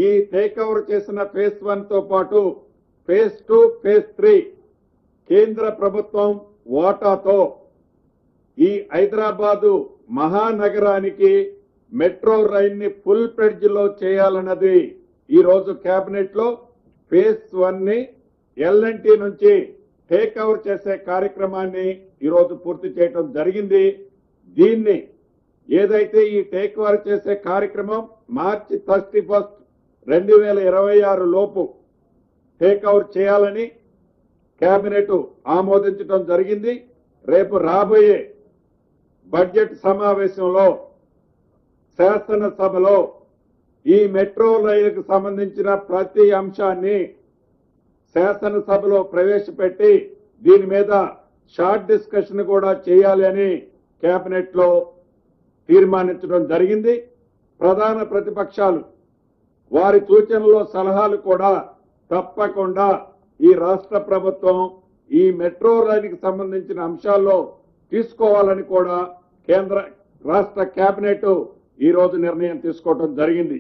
ఈ take over చేసిన phase 1 తో పాటు ఫేజ్ 2, ఫేజ్ 3 కేంద్ర ప్రభుత్వం వాటాతో ఈ హైదరాబాదు మహానగరానికి మెట్రో రైల్ ని ఫుల్ ఫ్లెడ్జ్ లో చేయాలన్నది ఈ రోజు కేబినెట్ లో ఫేజ్ 1 ని ఎల్ఎన్టీ నుంచి టేక్ ఓవర్ చేసే కార్యక్రమాన్ని ఈ రోజు పూర్తి చేయడం జరిగింది. దీన్ని ఏదైతే ఈ టేక్ ఓవర్ చేసే కార్యక్రమం మార్చి 31, 2026 లోపు టేక్ ఓవర్ చేయాలని కేబినెట్ ఆమోదించడం జరిగింది. రేపు రాబోయే బడ్జెట్ సమావేశంలో శాసనసభలో ఈ మెట్రో రైలుకు సంబంధించిన ప్రతి అంశాన్ని శాసనసభలో ప్రవేశపెట్టి దీని మీద షార్ట్ డిస్కషన్ కూడా చేయాలి అని కేబినెట్ లో తీర్మానించడం జరిగింది. ప్రధాన ప్రతిపక్షాలు వారి సూచనలు సలహాలు కూడా తప్పకుండా ఈ రాష్ట్ర ప్రభుత్వం ఈ మెట్రో రైలుకి సంబంధించిన అంశాల్లో తీసుకోవాలని కూడా కేంద్ర రాష్ట్ర కేబినెట్ ఈ రోజు నిర్ణయం తీసుకోవడం జరిగింది.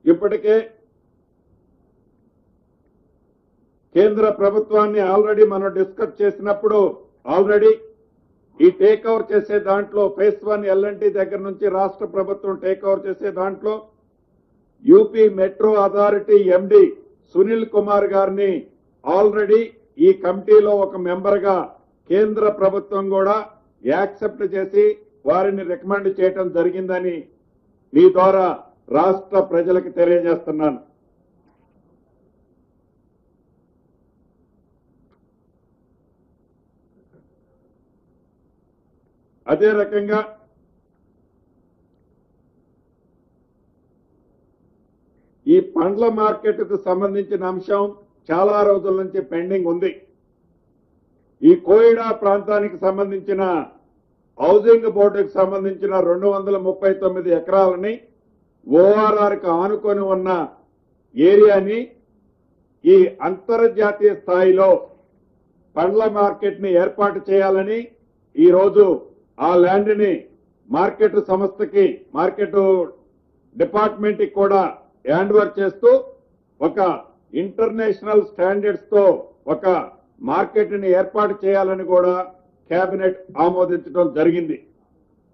ఇప్పటికే కేంద్ర ప్రభుత్వాన్ని ఆల్రెడీ మనం డిస్కస్ చేసినప్పుడు ఆల్రెడీ ఈ టేక్ ఓవర్ చేసే దాంట్లో ఫేజ్ 1 ఎల్ఎన్టీ దగ్గర నుంచి రాష్ట్ర ప్రభుత్వం టేక్ ఓవర్ చేసే దాంట్లో యూపీ మెట్రో అథారిటీ ఎండి సునీల్ కుమార్ గారిని ఆల్రెడీ ఈ కమిటీలో ఒక మెంబర్ గా కేంద్ర ప్రభుత్వం కూడా యాక్సెప్ట్ చేసి వారిని రికమెండ్ చేయడం జరిగిందని మీ ద్వారా రాష్ట్ర ప్రజలకు తెలియజేస్తున్నాను. అదే రకంగా ఈ పండ్ల మార్కెట్కు సంబంధించిన అంశం చాలా రోజుల నుంచి పెండింగ్ ఉంది. ఈ కోయిడా ప్రాంతానికి సంబంధించిన హౌసింగ్ బోర్డుకు సంబంధించిన 239 ఎకరాలని ఓఆర్ఆర్కు ఆనుకొని ఉన్న ఏరియాని ఈ అంతర్జాతీయ స్థాయిలో పండ్ల మార్కెట్ ని ఏర్పాటు చేయాలని ఈ రోజు ఆ ల్యాండ్ ని మార్కెట్ సంస్థకి మార్కెట్ డిపార్ట్మెంట్ కి కూడా హ్యాండ్ ఓవర్ చేస్తూ ఒక ఇంటర్నేషనల్ స్టాండర్డ్స్ తో ఒక మార్కెట్ ని ఏర్పాటు చేయాలని కూడా కేబినెట్ ఆమోదించడం జరిగింది.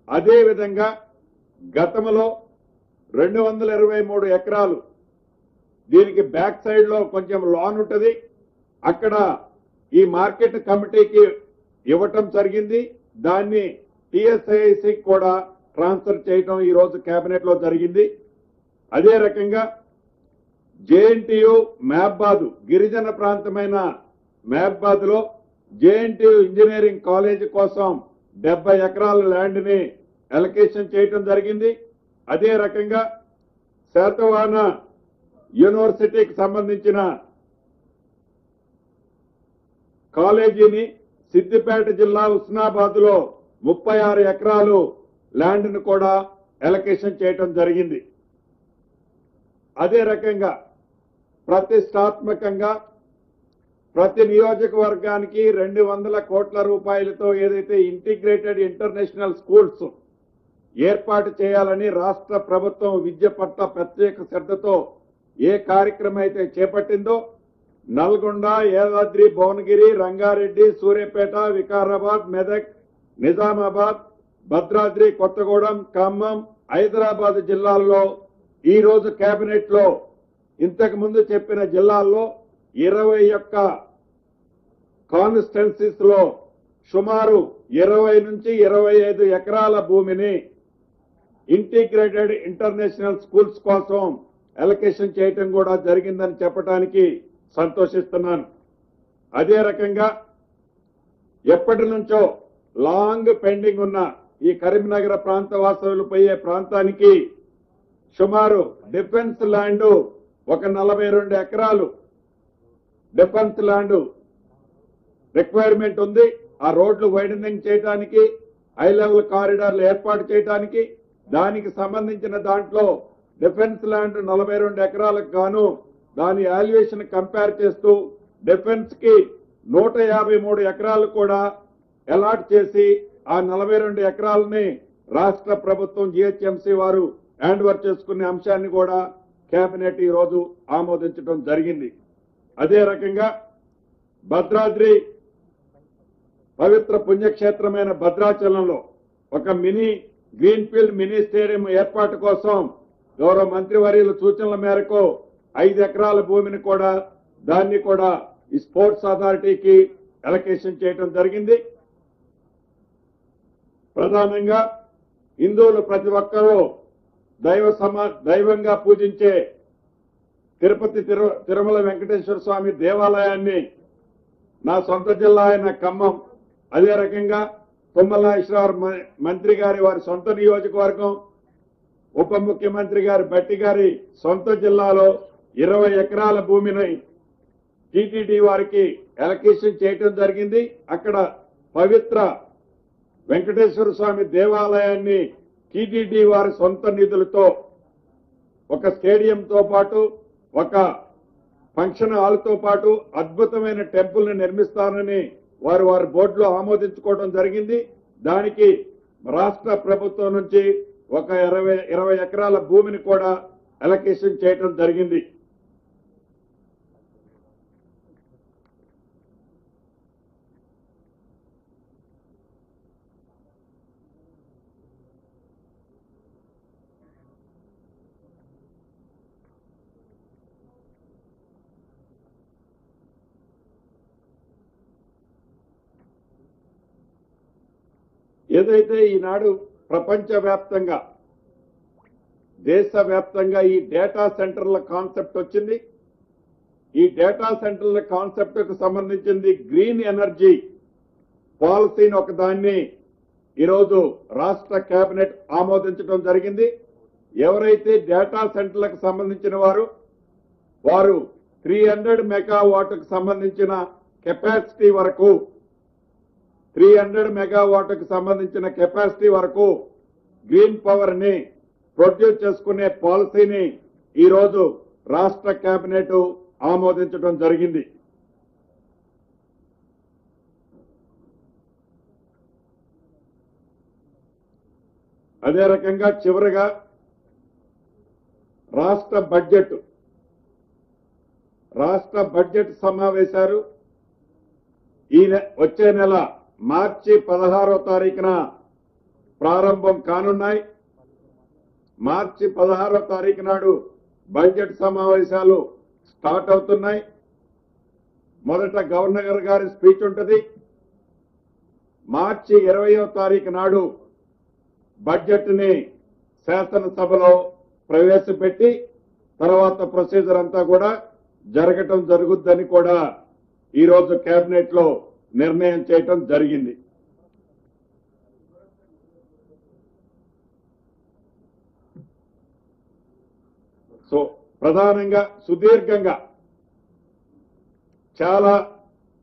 అదే విధంగా గతంలో 223 ఎకరాలు దీనికి బ్యాక్ సైడ్ లో కొంచెం లాన్ ఉంటుంది, అక్కడ ఈ మార్కెట్ కమిటీకి ఇవ్వటం జరిగింది. దాన్ని టిఎస్ఐసి కూడా ట్రాన్స్ఫర్ చేయడం ఈ రోజు కేబినెట్ లో జరిగింది. అదే రకంగా జేఎన్టీయు మహబాద్ గిరిజన ప్రాంతమైన మహబాద్ లో జేఎన్టీయు ఇంజనీరింగ్ కాలేజ్ కోసం 70 ఎకరాల ల్యాండ్ ని అలొకేషన్ చేయడం జరిగింది. అదే రకంగా శాతవాహన యూనివర్సిటీకి సంబంధించిన కాలేజీని సిద్దిపేట జిల్లా హుస్నాబాద్ లో 36 ఎకరాలు ల్యాండ్ ను కూడా అలొకేషన్ చేయడం జరిగింది. అదే రకంగా ప్రతిష్టాత్మకంగా ప్రతి నియోజకవర్గానికి 200 కోట్ల రూపాయలతో ఏదైతే ఇంటిగ్రేటెడ్ ఇంటర్నేషనల్ స్కూల్స్ ఏర్పాటు చేయాలని రాష్ట్ర ప్రభుత్వం విద్య పట్ల ప్రత్యేక శ్రద్ధతో ఏ కార్యక్రమం అయితే చేపట్టిందో నల్గొండ, యాదాద్రి, భువనగిరి, రంగారెడ్డి, సూర్యాపేట, వికారాబాద్, మెదక్, నిజామాబాద్, భద్రాద్రి, కొత్తగూడెం, ఖమ్మం, హైదరాబాద్ జిల్లాల్లో ఈ రోజు కేబినెట్ లో ఇంతకు ముందు చెప్పిన జిల్లాల్లో 21 కాన్స్టిట్యున్సీస్ లో సుమారు 20 నుంచి 25 ఎకరాల భూమిని ఇంటిగ్రేటెడ్ ఇంటర్నేషనల్ స్కూల్స్ కోసం అలొకేషన్ చేయటం కూడా జరిగిందని చెప్పడానికి సంతోషిస్తున్నాను. అదే రకంగా ఎప్పటి నుంచో లాంగ్ పెండింగ్ ఉన్న ఈ కరీంనగర్ ప్రాంత వాసులు పోయే ప్రాంతానికి సుమారు డిఫెన్స్ ల్యాండ్ ఒక 42 ఎకరాలు డిఫెన్స్ ల్యాండ్ రిక్వైర్మెంట్ ఉంది. ఆ రోడ్లు వైడనింగ్ చేయడానికి, హై లెవెల్ కారిడార్లు ఏర్పాటు చేయడానికి, దానికి సంబంధించిన దాంట్లో డిఫెన్స్ ల్యాండ్ 42 ఎకరాలకు గాను దాని వాల్యుయేషన్ కంపేర్ చేస్తూ డిఫెన్స్ కి 153 ఎకరాలు కూడా అలాట్ చేసి ఆ 42 ఎకరాలని రాష్ట్ర ప్రభుత్వం జీహెచ్ఎంసీ వారు హ్యాండ్ ఓవర్ చేసుకునే అంశాన్ని కూడా కేబినెట్ ఈ రోజు ఆమోదించడం జరిగింది. అదే రకంగా భద్రాద్రి పవిత్ర పుణ్యక్షేత్రమైన భద్రాచలంలో ఒక గ్రీన్ఫీల్డ్ మినీ స్టేడియం ఏర్పాటు కోసం గౌరవ మంత్రివర్యుల సూచనల మేరకు 5 ఎకరాల భూమిని కూడా దాన్ని కూడా ఈ స్పోర్ట్స్ అథారిటీకి అలొకేషన్ చేయడం జరిగింది. ప్రధానంగా హిందువులు ప్రతి ఒక్కరూ దైవంగా పూజించే తిరుమల వెంకటేశ్వర స్వామి దేవాలయాన్ని నా సొంత జిల్లా అయిన ఖమ్మం, అదే రకంగా తుమ్మల ఈశ్వర్ మంత్రి గారి వారి సొంత నియోజకవర్గం, ఉప ముఖ్యమంత్రి గారి బట్టి గారి సొంత జిల్లాలో 20 ఎకరాల భూమిని టీటీడీ వారికి అలొకేషన్ చేయడం జరిగింది. అక్కడ పవిత్ర వెంకటేశ్వర స్వామి దేవాలయాన్ని టీటీడీ వారి సొంత నిధులతో ఒక స్టేడియంతో పాటు ఒక ఫంక్షన్ హాల్తో పాటు అద్భుతమైన టెంపుల్ ని నిర్మిస్తారని వారి బోర్డులో ఆమోదించుకోవడం జరిగింది. దానికి రాష్ట్ర ప్రభుత్వం నుంచి ఒక 20 ఎకరాల భూమిని కూడా అలొకేషన్ చేయడం జరిగింది. ఏదైతే ఈనాడు ప్రపంచవ్యాప్తంగా దేశవ్యాప్తంగా ఈ డేటా సెంటర్ల కాన్సెప్ట్ వచ్చింది. ఈ డేటా సెంటర్ల కాన్సెప్ట్ కు సంబంధించింది గ్రీన్ ఎనర్జీ పాలసీని ఒకదాన్ని ఈరోజు రాష్ట్ర కేబినెట్ ఆమోదించడం జరిగింది. ఎవరైతే డేటా సెంటర్లకు సంబంధించిన వారు 300 మెగావాట్కు సంబంధించిన కెపాసిటీ వరకు 300 మెగావాట్కు సంబంధించిన కెపాసిటీ వరకు గ్రీన్ పవర్ ని ప్రొడ్యూస్ చేసుకునే పాలసీని ఈ రోజు రాష్ట్ర కేబినెట్ ఆమోదించడం జరిగింది. అదే రకంగా చివరగా రాష్ట్ర బడ్జెట్ సమావేశాలు వచ్చే నెల మార్చి 16వ తారీఖున ప్రారంభం కానున్నాయి. మార్చి 16వ తారీఖు నాడు బడ్జెట్ సమావేశాలు స్టార్ట్ అవుతున్నాయి. మొదట గవర్నర్ గారి స్పీచ్ ఉంటుంది. మార్చి 20వ తారీఖు నాడు బడ్జెట్ ని శాసనసభలో ప్రవేశపెట్టి తర్వాత ప్రొసీజర్ అంతా కూడా జరగటం జరుగుద్దని కూడా ఈ రోజు కేబినెట్ లో నిర్ణయం చేయటం జరిగింది. సో ప్రధానంగా సుదీర్ఘంగా చాలా